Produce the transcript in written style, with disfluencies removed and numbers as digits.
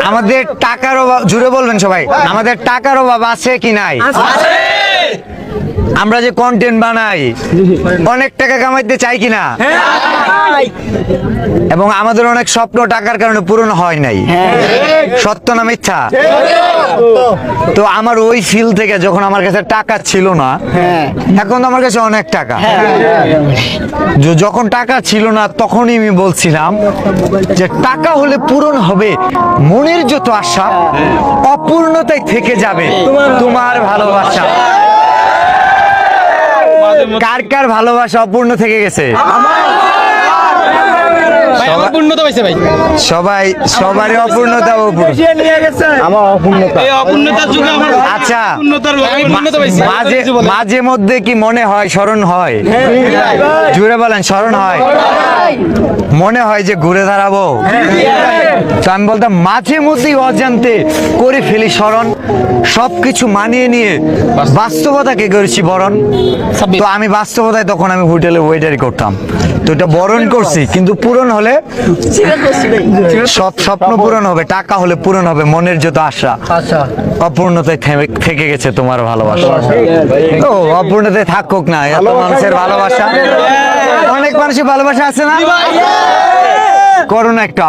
আমাদের টাকার অভাব, জুড়ে বলবেন সবাই, আমাদের টাকার অভাব আছে কি নাই? আমরা যে কন্টেন্ট বানাই অনেক টাকা কামাইতে চাই কিনা, এবং আমাদের অনেক স্বপ্ন টাকার কারণে পূরণ হয় নাই, সত্য না মিথ্যা? তো আমার ওই ফিল থেকে যখন আমার কাছে টাকা ছিল না, এখন তো আমার কাছে অনেক টাকা, যখন টাকা ছিল না তখনই আমি বলছিলাম যে টাকা হলে পূরণ হবে মনের যত আশা, অপূর্ণতায় থেকে যাবে তোমার ভালোবাসা। কার কার ভালোবাসা অপূর্ণ থেকে গেছে? সবাই, সবারই অপূর্ণতা। আচ্ছা, মাঝে মধ্যে কি মনে হয়, স্মরণ হয়? জুড়ে বলেন, স্মরণ হয়? মনে হয় যে ঘুরে দাঁড়াবো? তো আমি বলতাম মাঝে মধ্যেই অজান্তে করে ফেলি স্মরণ, সবকিছু মানিয়ে নিয়ে বাস্তবতাকে করেছি বরণ। তো আমি বাস্তবতায় তখন আমি হোটেলে ওয়েটারি করতাম, তো এটা বরণ করছি, কিন্তু পূরণ হলে সব স্বপ্ন পূরণ হবে, টাকা হলে পূরণ হবে মনের যত আশা, অপূর্ণতায় থেকে গেছে তোমার ভালোবাসা। ও অপূর্ণতায় থাকুক না, এত মানুষের ভালোবাসা, অনেক মানুষের ভালোবাসা আছে না? করোনা একটা